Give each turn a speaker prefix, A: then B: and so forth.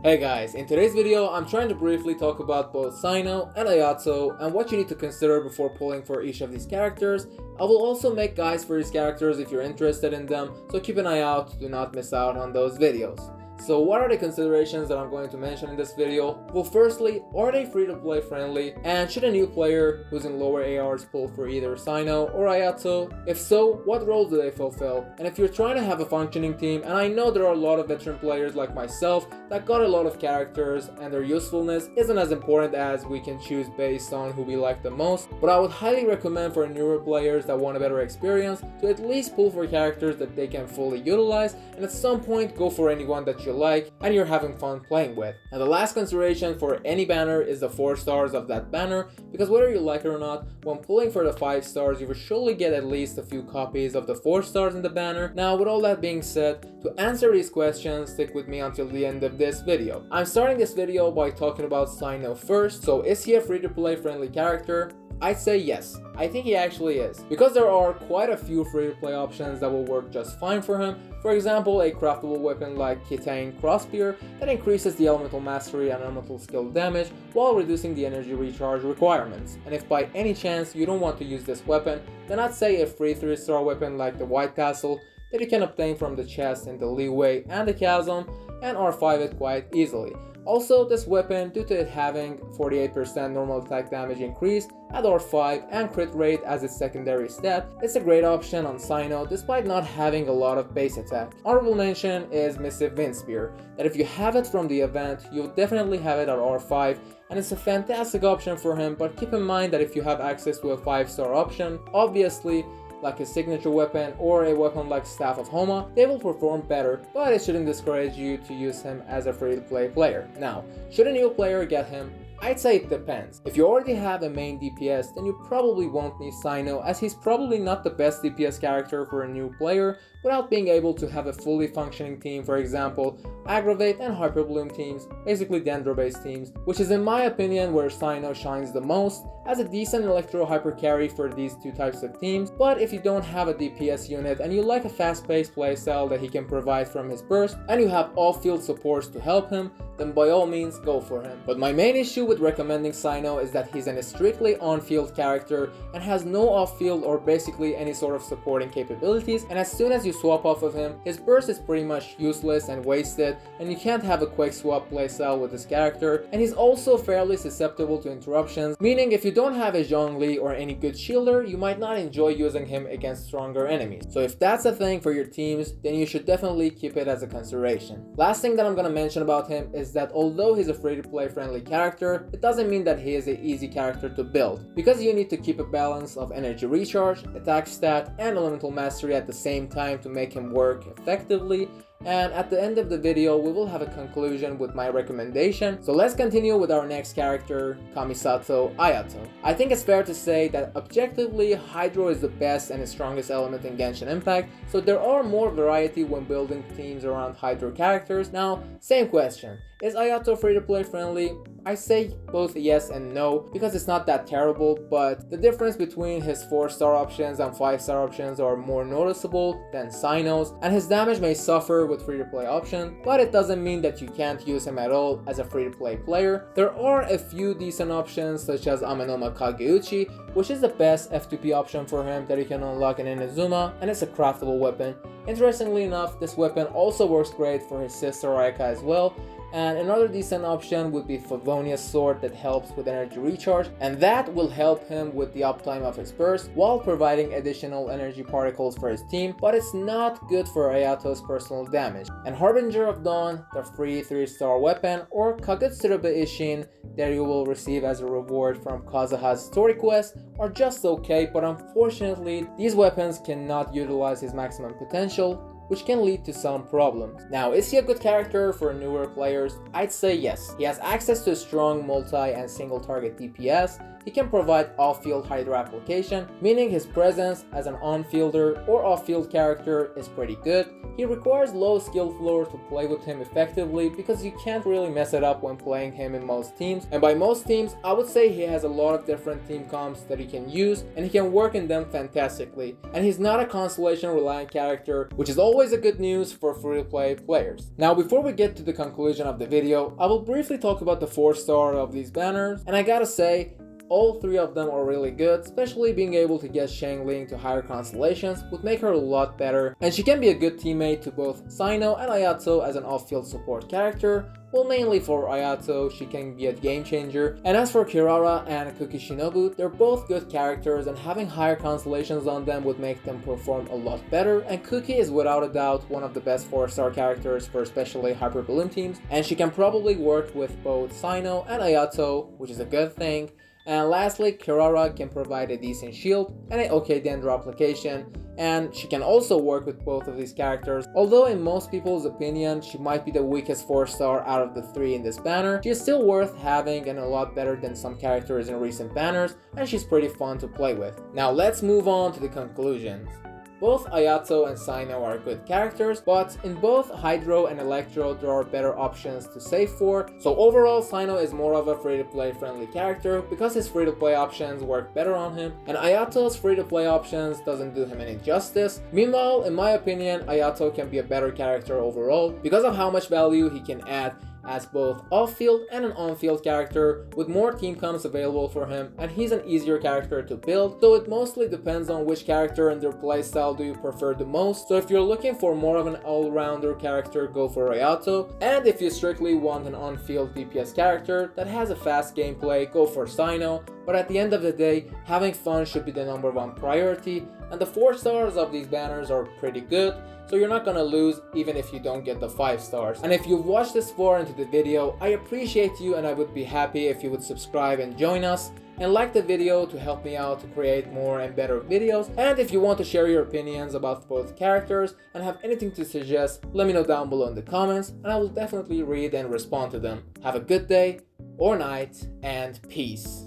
A: Hey guys, in today's video I'm trying to briefly talk about both CYNO and AYATO and what you need to consider before pulling for each of these characters. I will also make guides for these characters if you're interested in them, so keep an eye out, do not miss out on those videos. So what are the considerations that I'm going to mention in this video? Well, firstly, are they free to play friendly, and should a new player who's in lower ARs pull for either CYNO or AYATO? If so, what roles do they fulfill? And if you're trying to have a functioning team, and I know there are a lot of veteran players like myself that got a lot of characters and their usefulness isn't as important as we can choose based on who we like the most, but I would highly recommend for newer players that want a better experience to at least pull for characters that they can fully utilize, and at some point go for anyone that you like and you're having fun playing with. And the last consideration for any banner is the 4 stars of that banner, because whether you like it or not, when pulling for the 5 stars you will surely get at least a few copies of the 4 stars in the banner. Now with all that being said, to answer these questions, stick with me until the end of this video. I'm starting this video by talking about CYNO first. So is he a free to play friendly character? I'd say yes, I think he actually is, because there are quite a few free to play options that will work just fine for him. For example, a craftable weapon like Kitane Crossspear that increases the elemental mastery and elemental skill damage while reducing the energy recharge requirements. And if by any chance you don't want to use this weapon, then I'd say a free 3-star weapon like the White Castle that you can obtain from the chest in the Leeway and the Chasm and R5 it quite easily. Also, this weapon, due to it having 48% normal attack damage increase at R5 and crit rate as its secondary stat, it's a great option on CYNO despite not having a lot of base attack. Honorable mention is Missive Windspear, that if you have it from the event, you'll definitely have it at R5, and it's a fantastic option for him, but keep in mind that if you have access to a 5-star option, obviously, like a signature weapon or a weapon like Staff of Homa, they will perform better, but it shouldn't discourage you to use him as a free-to-play player. Now, should a new player get him? I'd say it depends. If you already have a main DPS, then you probably won't need CYNO, as he's probably not the best DPS character for a new player without being able to have a fully functioning team, for example, Aggravate and Hyperbloom teams, basically Dendro-based teams, which is in my opinion where CYNO shines the most, as a decent Electro Hyper carry for these two types of teams. But if you don't have a DPS unit and you like a fast-paced playstyle that he can provide from his burst, and you have off-field supports to help him, then by all means go for him. But my main issue with recommending CYNO is that he's a strictly on-field character and has no off-field or basically any sort of supporting capabilities, and as soon as you swap off of him, his burst is pretty much useless and wasted, and you can't have a quick swap playstyle with this character. And he's also fairly susceptible to interruptions, meaning if you don't have a Zhongli or any good shielder, you might not enjoy using him against stronger enemies. So if that's a thing for your teams, then you should definitely keep it as a consideration. Last thing that I'm gonna mention about him is that although he's a free-to-play friendly character, it doesn't mean that he is an easy character to build, because you need to keep a balance of energy recharge, attack stat, and elemental mastery at the same time to make him work effectively. And at the end of the video, we will have a conclusion with my recommendation. So let's continue with our next character, Kamisato Ayato. I think it's fair to say that objectively, Hydro is the best and the strongest element in Genshin Impact, so there are more variety when building teams around Hydro characters. Now, same question. Is Ayato free-to-play friendly? I say both yes and no, because it's not that terrible, but the difference between his 4-star options and 5-star options are more noticeable than CYNO's, and his damage may suffer with free-to-play option, but it doesn't mean that you can't use him at all as a free-to-play player. There are a few decent options such as Amenoma Kageuchi, which is the best F2P option for him that you can unlock in Inazuma, and it's a craftable weapon. Interestingly enough, this weapon also works great for his sister Aika as well. And another decent option would be Favonia's sword that helps with energy recharge, and that will help him with the uptime of his burst while providing additional energy particles for his team, but it's not good for Ayato's personal damage. And Harbinger of Dawn, the free 3-star weapon, or Kagutsuruba Ishin that you will receive as a reward from Kazuha's story quest, are just okay, but unfortunately these weapons cannot utilize his maximum potential, which can lead to some problems. Now, is he a good character for newer players? I'd say yes. He has access to a strong multi and single target DPS. He can provide off-field Hydro application, meaning his presence as an on-fielder or off-field character is pretty good. He requires low skill floor to play with him effectively, because you can't really mess it up when playing him in most teams. And by most teams, I would say he has a lot of different team comps that he can use, and he can work in them fantastically. And he's not a constellation reliant character, which is always always a good news for free-to-play players. Now before we get to the conclusion of the video, I will briefly talk about the 4-star of these banners, and I gotta say, all 3 of them are really good, especially being able to get Xiangling to higher constellations would make her a lot better, and she can be a good teammate to both CYNO and AYATO as an off-field support character. Well, mainly for Ayato, she can be a game changer. And as for Kirara and Kuki Shinobu, they're both good characters, and having higher constellations on them would make them perform a lot better. And Kuki is without a doubt one of the best 4-star characters for especially Hyper Balloon teams, and she can probably work with both CYNO and Ayato, which is a good thing. And lastly, Kirara can provide a decent shield and an okay Dendro application, and she can also work with both of these characters. Although in most people's opinion she might be the weakest 4-star out of the 3 in this banner, she is still worth having and a lot better than some characters in recent banners, and she's pretty fun to play with. Now let's move on to the conclusions. Both Ayato and CYNO are good characters, but in both Hydro and Electro there are better options to save for. So overall, CYNO is more of a free-to-play friendly character because his free-to-play options work better on him, and Ayato's free-to-play options doesn't do him any justice. Meanwhile, in my opinion, Ayato can be a better character overall because of how much value he can add as both off-field and an on-field character, with more team comps available for him, and he's an easier character to build, so it mostly depends on which character and their playstyle do you prefer the most. So if you're looking for more of an all-rounder character, go for Ayato, and if you strictly want an on-field DPS character that has a fast gameplay, go for CYNO. But at the end of the day, having fun should be the #1 priority, and the 4 stars of these banners are pretty good, so you're not gonna lose even if you don't get the 5 stars. And if you've watched this far into the video, I appreciate you, and I would be happy if you would subscribe and join us, and like the video to help me out to create more and better videos. And if you want to share your opinions about both characters and have anything to suggest, let me know down below in the comments, and I will definitely read and respond to them. Have a good day or night, and peace.